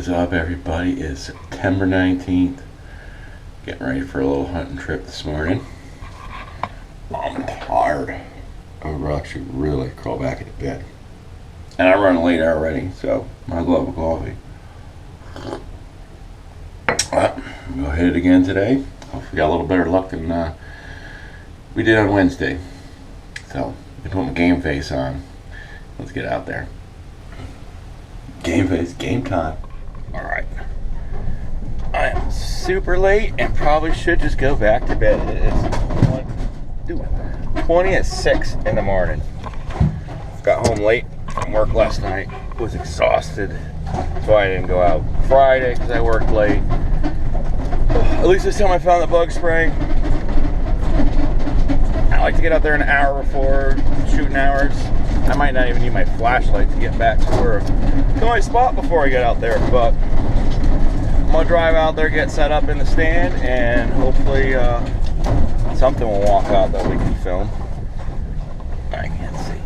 is up, everybody? It's September 19th. Getting ready for a little hunting trip this morning. I'm tired. I would actually really crawl back into bed. And I run late already, so might as well have a coffee. We'll hit it again today. Hopefully got a little better luck than we did on Wednesday. So, I put my game face on. Let's get out there. Game face, game time. Alright. I am super late and probably should just go back to bed. It is 20 at 6 in the morning. Got home late from work last night. Was exhausted. That's why I didn't go out Friday because I worked late. At least this time I found the bug spray. I like to get out there an hour before shooting hours. I might not even need my flashlight to get back to my spot before I get out there, but I'm gonna drive out there, get set up in the stand, and hopefully something will walk out that we can film. I can't see.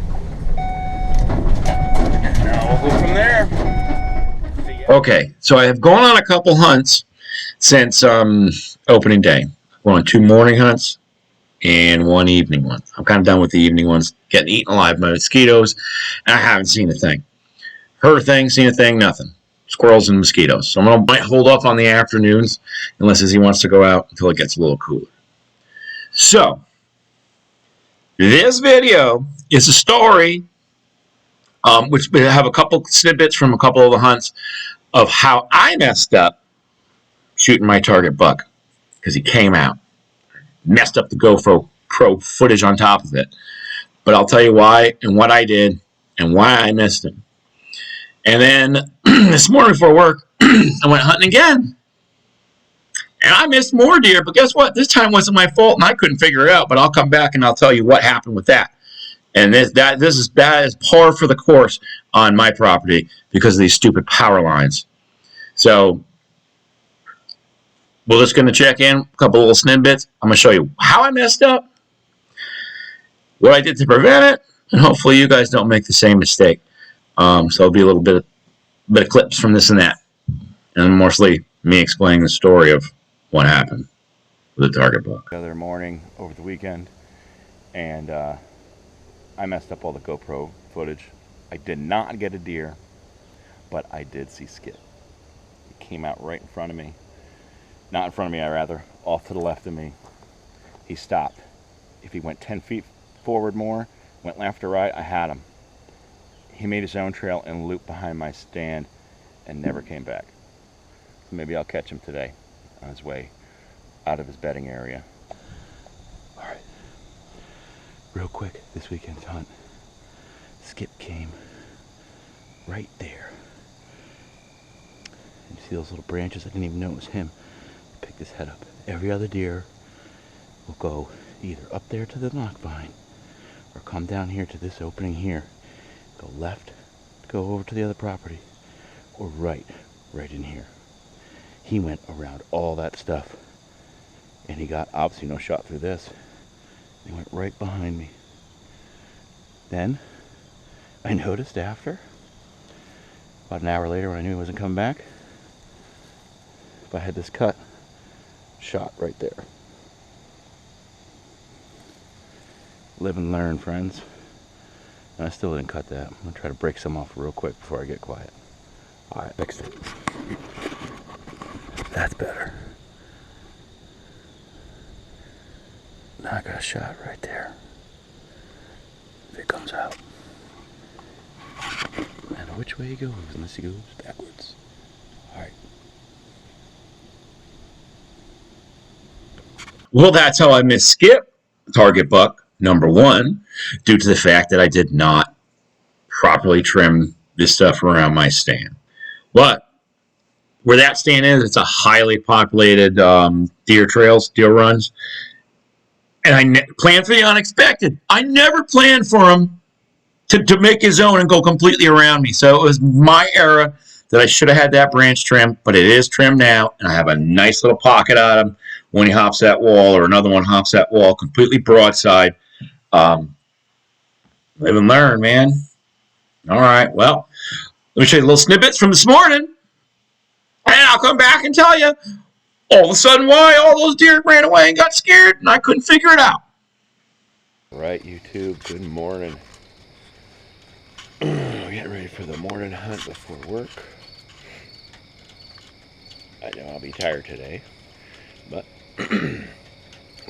And now we'll go from there. Okay, so I have gone on a couple hunts since opening day. We're on 2 morning hunts and 1 evening one. I'm kind of done with the evening ones, getting eaten alive by mosquitoes, and I haven't seen a thing. Heard a thing, seen a thing, nothing. Squirrels and mosquitoes. So might hold off on the afternoons unless he wants to go out until it gets a little cooler. So, this video is a story, which we have a couple snippets from a couple of the hunts of how I messed up shooting my target buck because he came out. Messed up the GoPro Pro footage on top of it. But I'll tell you why and what I did and why I missed him. And then this morning before work, I went hunting again. And I missed more deer, but guess what? This time wasn't my fault and I couldn't figure it out, but I'll come back and I'll tell you what happened with that. And that is par for the course on my property because of these stupid power lines. So we're just going to check in, a couple little snippets. I'm going to show you how I messed up, what I did to prevent it, and hopefully you guys don't make the same mistake. So it'll be a little bit of clips from this and that, and mostly me explaining the story of what happened with the target buck. The other morning over the weekend, and I messed up all the GoPro footage. I did not get a deer, but I did see Skip. He came out right in front of me. Not in front of me, rather, off to the left of me. He stopped. If he went 10 feet forward more, went left or right, I had him. He made his own trail and looped behind my stand and never came back. So maybe I'll catch him today on his way out of his bedding area. All right, real quick, this weekend's hunt. Skip came right there. And you see those little branches? I didn't even know it was him. Picked his head up. Every other deer will go either up there to the knock vine or come down here to this opening here, go left, go over to the other property, or right in here. He went around all that stuff and he got obviously no shot through this. He went right behind me. Then I noticed after, about an hour later when I knew he wasn't coming back, if I had this cut shot right there. Live and learn, friends. And I still didn't cut that. I'm gonna try to break some off real quick before I get quiet. All right, fixed it. That's better. Now I got a shot right there. If it comes out. And which way he goes, unless he goes backwards. All right. Well, that's how I missed Skip, target buck, number 1, due to the fact that I did not properly trim this stuff around my stand. But where that stand is, it's a highly populated deer trails, deer runs. And I planned for the unexpected. I never planned for him to make his own and go completely around me. So it was my error that I should have had that branch trimmed, but it is trimmed now, and I have a nice little pocket on him when he hops that wall, or another one hops that wall, completely broadside. Live and learn, man. All right, well, let me show you little snippets from this morning. And I'll come back and tell you all of a sudden why all those deer ran away and got scared, and I couldn't figure it out. Right, YouTube, good morning. We're getting ready for the morning hunt before work. I know I'll be tired today, but when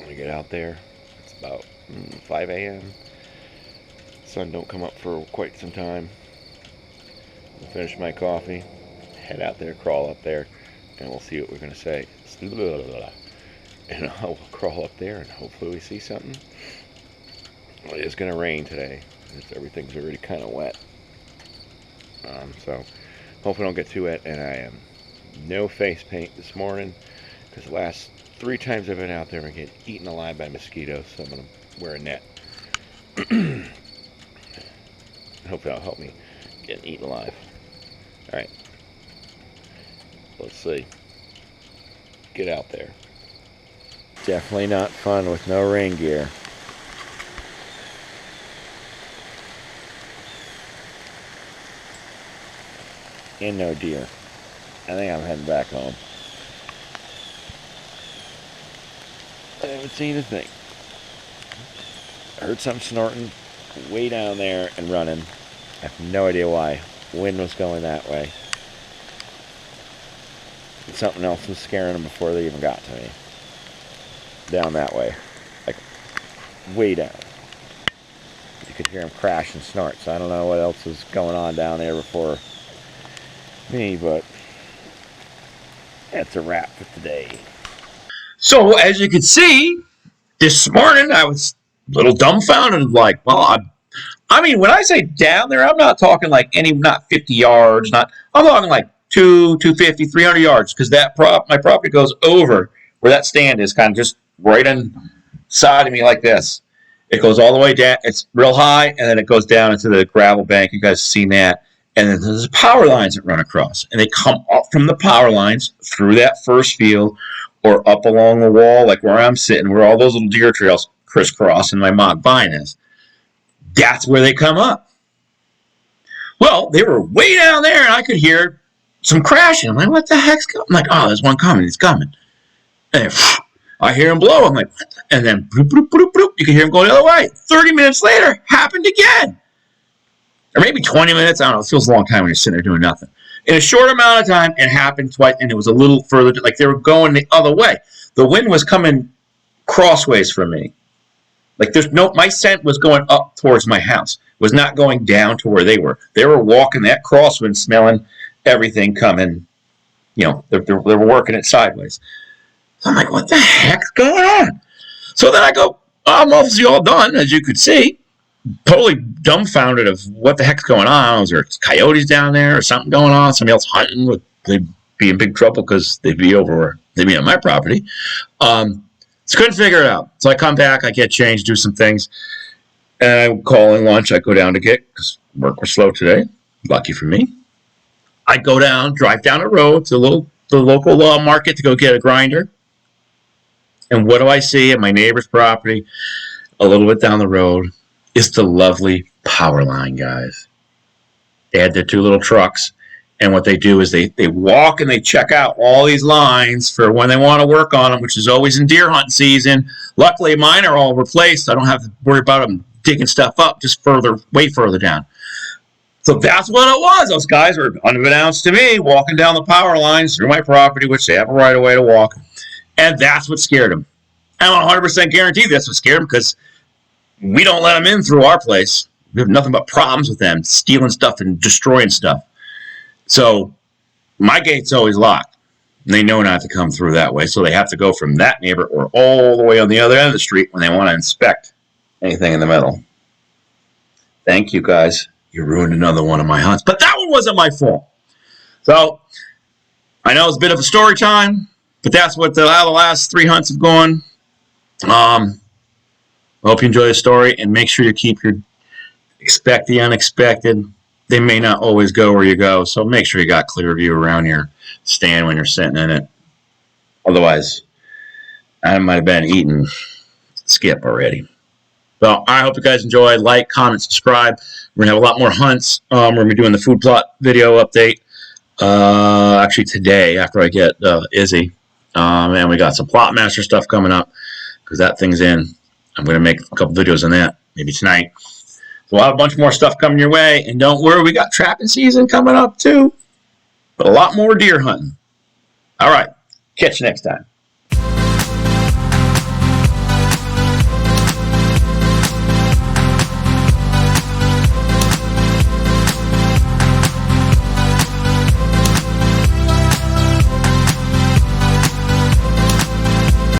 we get out there, it's about 5 a.m. Sun don't come up for quite some time. I'll finish my coffee, head out there, crawl up there, and we'll see what we're going to say. And I'll crawl up there and hopefully we see something. It is going to rain today. Everything's already kind of wet. So hopefully I don't get too wet. And I am no face paint this morning because the last 3 times I've been out there I get eaten alive by mosquitoes. So I'm going to wear a net. Hopefully that'll help me get eaten alive. Alright. Let's see. Get out there. Definitely not fun with no rain gear. And no deer. I think I'm heading back home. I haven't seen a thing. I heard something snorting way down there and running. I have no idea why. Wind was going that way. And something else was scaring them before they even got to me. Down that way. Like, way down. You could hear them crash and snort, so I don't know what else was going on down there before me, but that's a wrap for today. So, as you can see, this morning I was a little dumbfounded, like, well, I mean, when I say down there, I'm not talking like not 50 yards, I'm talking like 250, 300 yards, because my property goes over where that stand is, kind of just right inside of me like this. It goes all the way down, it's real high, and then it goes down into the gravel bank. You guys have seen that. And then there's power lines that run across, and they come up from the power lines through that first field or up along the wall, like where I'm sitting, where all those little deer trails crisscross and my mock vine is. That's where they come up. Well, they were way down there, and I could hear some crashing. I'm like, what the heck's going on? I'm like, oh, there's one coming. He's coming. And I hear him blow. I'm like, what the? And then bloop, bloop, bloop, bloop. You can hear him go the other way. 30 minutes later, happened again. Or maybe 20 minutes. I don't know. It feels a long time when you're sitting there doing nothing. In a short amount of time, it happened twice, and it was a little further. Like they were going the other way. The wind was coming crossways from me. Like my scent was going up towards my house. It was not going down to where they were. They were walking that crosswind, smelling everything coming. You know, they were working it sideways. So I'm like, what the heck's going on? So then I go, I'm obviously all done, as you could see. Totally dumbfounded of what the heck's going on. Was there coyotes down there or something going on? Somebody else hunting? They'd be in big trouble because they'd be on my property. So couldn't figure it out. So I come back, I get changed, do some things, and I call in lunch. I go down to get, because work was slow today. Lucky for me. I go down, drive down the road to the local market to go get a grinder. And what do I see at my neighbor's property, a little bit down the road? Is the lovely power line, guys. They had their 2 little trucks, and what they do is they walk and they check out all these lines for when they want to work on them, which is always in deer hunting season. Luckily, mine are all replaced. I don't have to worry about them digging stuff up just way further down. So that's what it was. Those guys were, unbeknownst to me, walking down the power lines through my property, which they have a right of way to walk, and that's what scared them. I'm 100% guaranteed that's what scared them, because we don't let them in through our place. We have nothing but problems with them stealing stuff and destroying stuff. So my gate's always locked. And they know not to come through that way. So they have to go from that neighbor or all the way on the other end of the street when they want to inspect anything in the middle. Thank you, guys. You ruined another one of my hunts. But that one wasn't my fault. So I know it's a bit of a story time, but that's what the last 3 hunts have gone. I hope you enjoy the story, and make sure you expect the unexpected. They may not always go where you go, so make sure you got clear view around your stand when you're sitting in it. Otherwise, I might have been eating skip already. So I hope you guys enjoy. Like, comment, subscribe. We're going to have a lot more hunts. We're going to be doing the food plot video update. Actually today after I get Izzy. And we got some Plot Master stuff coming up because that thing's in. I'm going to make a couple videos on that maybe tonight. So we'll have a bunch more stuff coming your way. And don't worry, we got trapping season coming up too. But a lot more deer hunting. All right. Catch you next time.